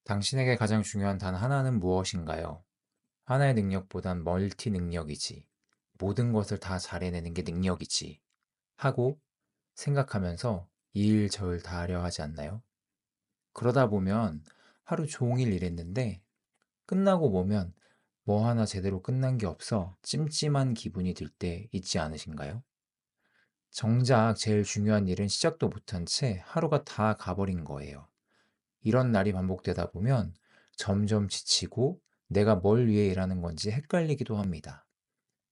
당신에게 가장 중요한 단 하나는 무엇인가요? 하나의 능력보단 멀티 능력이지. 모든 것을 다 잘해내는 게 능력이지. 하고 생각하면서 이 일 저 일 다 하려 하지 않나요? 그러다 보면 하루 종일 일했는데 끝나고 보면 뭐 하나 제대로 끝난 게 없어 찜찜한 기분이 들 때 있지 않으신가요? 정작 제일 중요한 일은 시작도 못한 채 하루가 다 가버린 거예요. 이런 날이 반복되다 보면 점점 지치고 내가 뭘 위해 일하는 건지 헷갈리기도 합니다.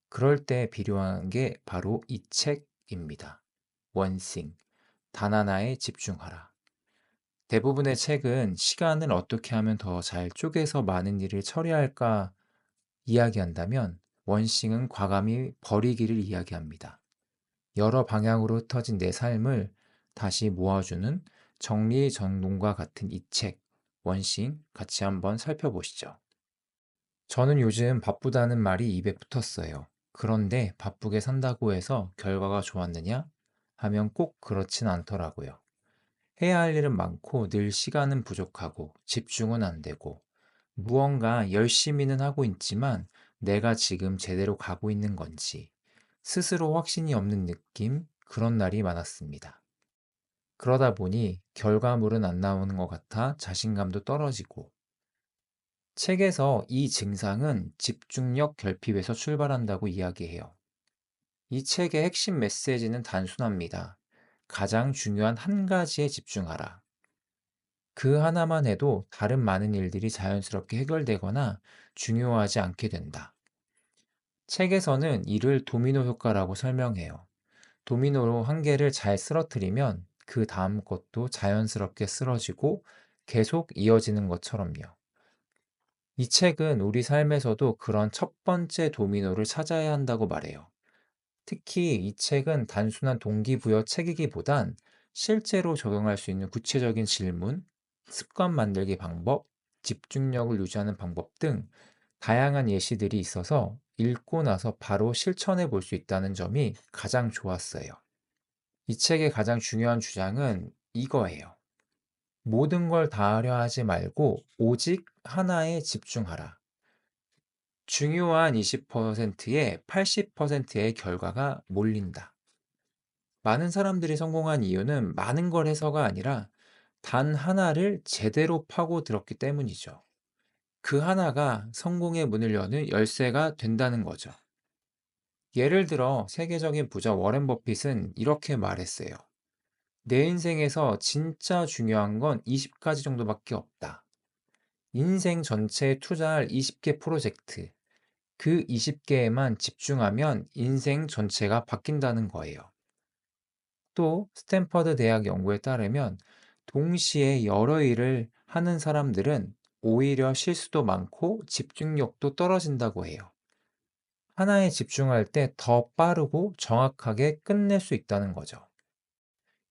그럴 때 필요한 게 바로 이 책입니다. 원싱, 단 하나에 집중하라. 대부분의 책은 시간을 어떻게 하면 더 잘 쪼개서 많은 일을 처리할까 이야기한다면, 원싱은 과감히 버리기를 이야기합니다. 여러 방향으로 흩어진 내 삶을 다시 모아주는 정리정돈과 같은 이 책, 원싱, 같이 한번 살펴보시죠. 저는 요즘 바쁘다는 말이 입에 붙었어요. 그런데 바쁘게 산다고 해서 결과가 좋았느냐? 하면 꼭 그렇진 않더라고요. 해야 할 일은 많고 늘 시간은 부족하고 집중은 안 되고 무언가 열심히는 하고 있지만 내가 지금 제대로 가고 있는 건지 스스로 확신이 없는 느낌, 그런 날이 많았습니다. 그러다 보니 결과물은 안 나오는 것 같아 자신감도 떨어지고, 책에서 이 증상은 집중력 결핍에서 출발한다고 이야기해요. 이 책의 핵심 메시지는 단순합니다. 가장 중요한 한 가지에 집중하라. 그 하나만 해도 다른 많은 일들이 자연스럽게 해결되거나 중요하지 않게 된다. 책에서는 이를 도미노 효과라고 설명해요. 도미노로 한 개를 잘 쓰러뜨리면 그 다음 것도 자연스럽게 쓰러지고 계속 이어지는 것처럼요. 이 책은 우리 삶에서도 그런 첫 번째 도미노를 찾아야 한다고 말해요. 특히 이 책은 단순한 동기부여 책이기보단 실제로 적용할 수 있는 구체적인 질문, 습관 만들기 방법, 집중력을 유지하는 방법 등 다양한 예시들이 있어서 읽고 나서 바로 실천해 볼 수 있다는 점이 가장 좋았어요. 이 책의 가장 중요한 주장은 이거예요. 모든 걸 다 하려 하지 말고 오직 하나에 집중하라. 중요한 20%에 80%의 결과가 몰린다. 많은 사람들이 성공한 이유는 많은 걸 해서가 아니라 단 하나를 제대로 파고들었기 때문이죠. 그 하나가 성공의 문을 여는 열쇠가 된다는 거죠. 예를 들어 세계적인 부자 워렌 버핏은 이렇게 말했어요. 내 인생에서 진짜 중요한 건 20가지 정도밖에 없다. 인생 전체에 투자할 20개 프로젝트, 그 20개에만 집중하면 인생 전체가 바뀐다는 거예요. 또 스탠퍼드 대학 연구에 따르면 동시에 여러 일을 하는 사람들은 오히려 실수도 많고 집중력도 떨어진다고 해요. 하나에 집중할 때 더 빠르고 정확하게 끝낼 수 있다는 거죠.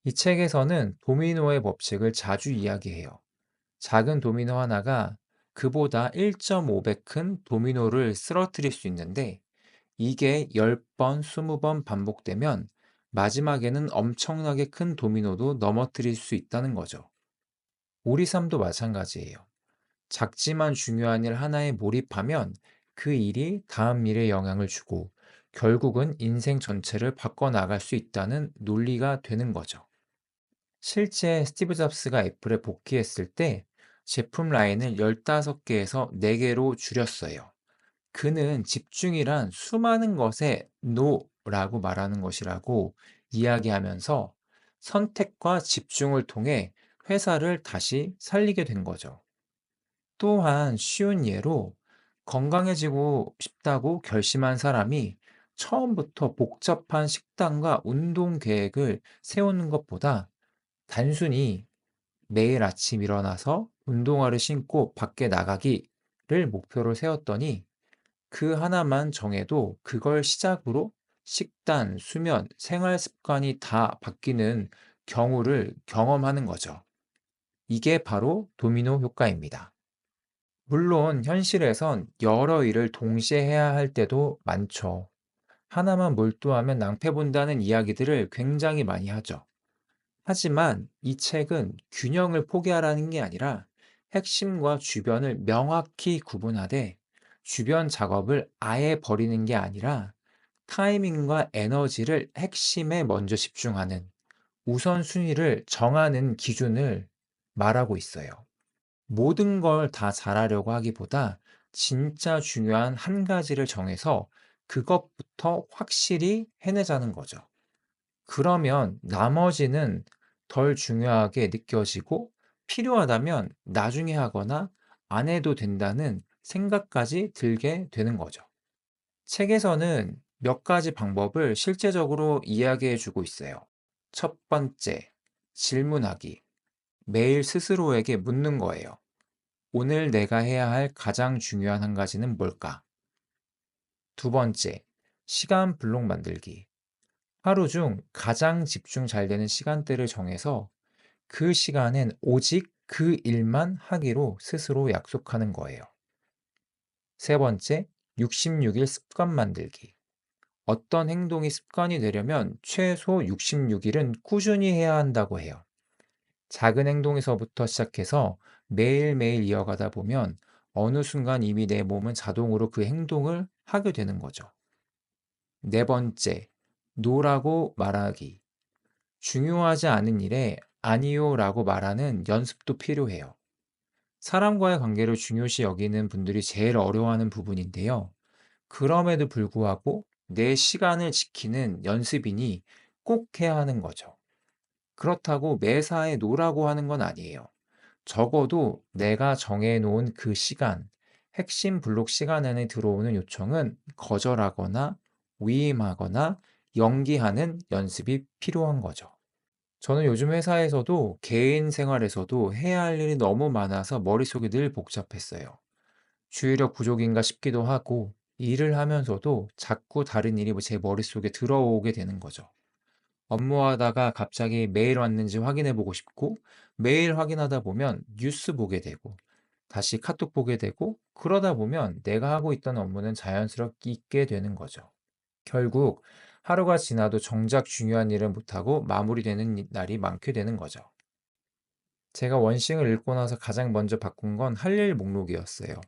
이 책에서는 도미노의 법칙을 자주 이야기해요. 작은 도미노 하나가 그보다 1.5배 큰 도미노를 쓰러뜨릴 수 있는데, 이게 10번, 20번 반복되면 마지막에는 엄청나게 큰 도미노도 넘어뜨릴 수 있다는 거죠. 우리 삶도 마찬가지예요. 작지만 중요한 일 하나에 몰입하면 그 일이 다음 일에 영향을 주고 결국은 인생 전체를 바꿔나갈 수 있다는 논리가 되는 거죠. 실제 스티브 잡스가 애플에 복귀했을 때 제품 라인을 15개에서 4개로 줄였어요. 그는 집중이란 수많은 것에 NO라고 말하는 것이라고 이야기하면서 선택과 집중을 통해 회사를 다시 살리게 된 거죠. 또한 쉬운 예로, 건강해지고 싶다고 결심한 사람이 처음부터 복잡한 식단과 운동 계획을 세우는 것보다 단순히 매일 아침 일어나서 운동화를 신고 밖에 나가기를 목표로 세웠더니 그 하나만 정해도 그걸 시작으로 식단, 수면, 생활 습관이 다 바뀌는 경우를 경험하는 거죠. 이게 바로 도미노 효과입니다. 물론 현실에선 여러 일을 동시에 해야 할 때도 많죠. 하나만 몰두하면 낭패 본다는 이야기들을 굉장히 많이 하죠. 하지만 이 책은 균형을 포기하라는 게 아니라 핵심과 주변을 명확히 구분하되 주변 작업을 아예 버리는 게 아니라 타이밍과 에너지를 핵심에 먼저 집중하는 우선순위를 정하는 기준을 말하고 있어요. 모든 걸 다 잘하려고 하기보다 진짜 중요한 한 가지를 정해서 그것부터 확실히 해내자는 거죠. 그러면 나머지는 덜 중요하게 느껴지고 필요하다면 나중에 하거나 안 해도 된다는 생각까지 들게 되는 거죠. 책에서는 몇 가지 방법을 실제적으로 이야기해 주고 있어요. 첫 번째, 질문하기. 매일 스스로에게 묻는 거예요. 오늘 내가 해야 할 가장 중요한 한 가지는 뭘까? 두 번째, 시간 블록 만들기. 하루 중 가장 집중 잘 되는 시간대를 정해서 그 시간엔 오직 그 일만 하기로 스스로 약속하는 거예요. 세 번째, 66일 습관 만들기. 어떤 행동이 습관이 되려면 최소 66일은 꾸준히 해야 한다고 해요. 작은 행동에서부터 시작해서 매일매일 이어가다 보면 어느 순간 이미 내 몸은 자동으로 그 행동을 하게 되는 거죠. 네 번째, 노라고 말하기. 중요하지 않은 일에 아니요 라고 말하는 연습도 필요해요. 사람과의 관계를 중요시 여기는 분들이 제일 어려워하는 부분인데요. 그럼에도 불구하고 내 시간을 지키는 연습이니 꼭 해야 하는 거죠. 그렇다고 매사에 노라고 하는 건 아니에요. 적어도 내가 정해 놓은 그 시간, 핵심 블록 시간 안에 들어오는 요청은 거절하거나 위임하거나 연기하는 연습이 필요한 거죠. 저는 요즘 회사에서도 개인 생활에서도 해야 할 일이 너무 많아서 머릿속이 늘 복잡했어요. 주의력 부족인가 싶기도 하고 일을 하면서도 자꾸 다른 일이 제 머릿속에 들어오게 되는 거죠. 업무하다가 갑자기 메일 왔는지 확인해 보고 싶고 메일 확인하다 보면 뉴스 보게 되고 다시 카톡 보게 되고 그러다 보면 내가 하고 있던 업무는 자연스럽게 잊게 되는 거죠. 결국 하루가 지나도 정작 중요한 일을 못하고 마무리되는 날이 많게 되는 거죠. 제가 원싱을 읽고 나서 가장 먼저 바꾼 건 할 일 목록이었어요.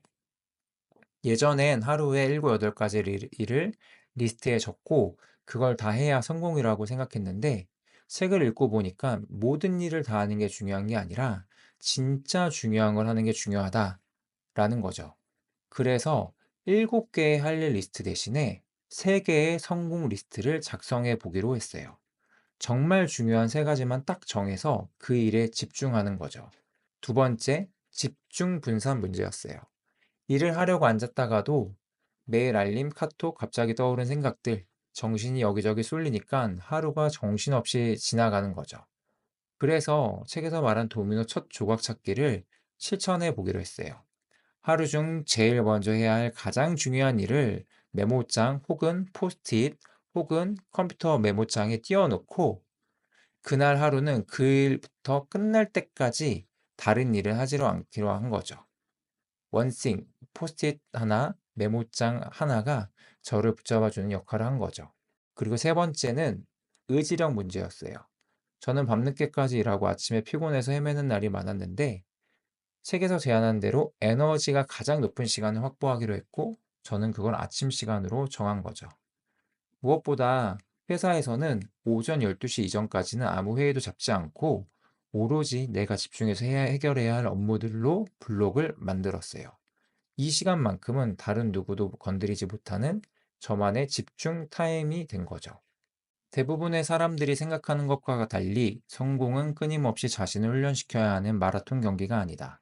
예전엔 하루에 7, 8가지 일을 리스트에 적고 그걸 다 해야 성공이라고 생각했는데 책을 읽고 보니까 모든 일을 다 하는 게 중요한 게 아니라 진짜 중요한 걸 하는 게 중요하다라는 거죠. 그래서 7개의 할 일 리스트 대신에 3개의 성공 리스트를 작성해 보기로 했어요. 정말 중요한 3가지만 딱 정해서 그 일에 집중하는 거죠. 두 번째, 집중 분산 문제였어요. 일을 하려고 앉았다가도 메일 알림, 카톡, 갑자기 떠오른 생각들, 정신이 여기저기 쏠리니까 하루가 정신없이 지나가는 거죠. 그래서 책에서 말한 도미노 첫 조각 찾기를 실천해 보기로 했어요. 하루 중 제일 먼저 해야 할 가장 중요한 일을 메모장 혹은 포스트잇 혹은 컴퓨터 메모장에 띄워놓고 그날 하루는 그 일부터 끝날 때까지 다른 일을 하지로 않기로 한 거죠. 원싱, 포스트잇 하나, 메모장 하나가 저를 붙잡아 주는 역할을 한 거죠. 그리고 세 번째는 의지력 문제였어요. 저는 밤늦게까지 일하고 아침에 피곤해서 헤매는 날이 많았는데 책에서 제안한 대로 에너지가 가장 높은 시간을 확보하기로 했고 저는 그걸 아침 시간으로 정한 거죠. 무엇보다 회사에서는 오전 12시 이전까지는 아무 회의도 잡지 않고 오로지 내가 집중해서 해결해야 할 업무들로 블록을 만들었어요. 이 시간만큼은 다른 누구도 건드리지 못하는 저만의 집중 타임이 된 거죠. 대부분의 사람들이 생각하는 것과 달리 성공은 끊임없이 자신을 훈련시켜야 하는 마라톤 경기가 아니다.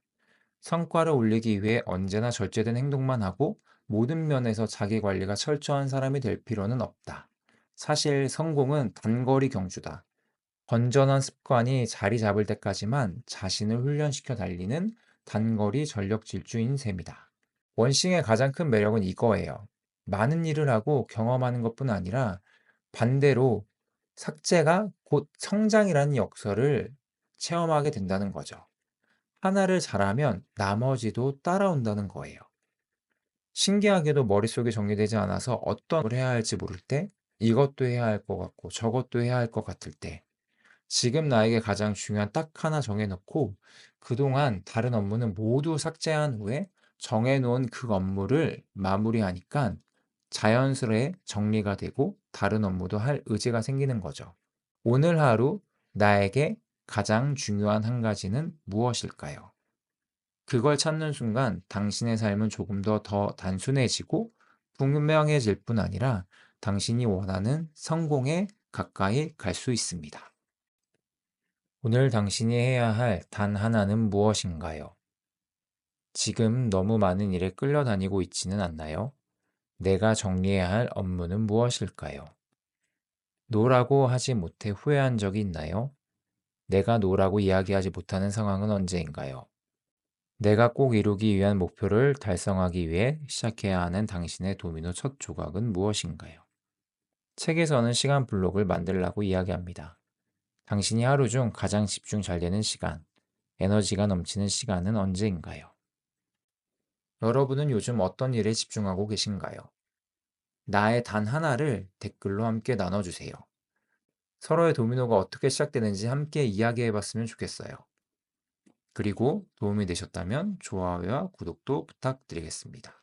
성과를 올리기 위해 언제나 절제된 행동만 하고 모든 면에서 자기 관리가 철저한 사람이 될 필요는 없다. 사실 성공은 단거리 경주다. 건전한 습관이 자리 잡을 때까지만 자신을 훈련시켜 달리는 단거리 전력 질주인 셈이다. 원싱의 가장 큰 매력은 이거예요. 많은 일을 하고 경험하는 것뿐 아니라 반대로 삭제가 곧 성장이라는 역설을 체험하게 된다는 거죠. 하나를 잘하면 나머지도 따라온다는 거예요. 신기하게도 머릿속이 정리되지 않아서 어떤 걸 해야 할지 모를 때, 이것도 해야 할 것 같고 저것도 해야 할 것 같을 때, 지금 나에게 가장 중요한 딱 하나 정해놓고 그동안 다른 업무는 모두 삭제한 후에 정해놓은 그 업무를 마무리하니까 자연스레 정리가 되고 다른 업무도 할 의지가 생기는 거죠. 오늘 하루 나에게 가장 중요한 한 가지는 무엇일까요? 그걸 찾는 순간 당신의 삶은 조금 더 단순해지고 분명해질 뿐 아니라 당신이 원하는 성공에 가까이 갈 수 있습니다. 오늘 당신이 해야 할 단 하나는 무엇인가요? 지금 너무 많은 일에 끌려다니고 있지는 않나요? 내가 정리해야 할 업무는 무엇일까요? 노라고 하지 못해 후회한 적이 있나요? 내가 노라고 이야기하지 못하는 상황은 언제인가요? 내가 꼭 이루기 위한 목표를 달성하기 위해 시작해야 하는 당신의 도미노 첫 조각은 무엇인가요? 책에서는 시간 블록을 만들라고 이야기합니다. 당신이 하루 중 가장 집중 잘 되는 시간, 에너지가 넘치는 시간은 언제인가요? 여러분은 요즘 어떤 일에 집중하고 계신가요? 나의 단 하나를 댓글로 함께 나눠주세요. 서로의 도미노가 어떻게 시작되는지 함께 이야기해 봤으면 좋겠어요. 그리고 도움이 되셨다면 좋아요와 구독도 부탁드리겠습니다.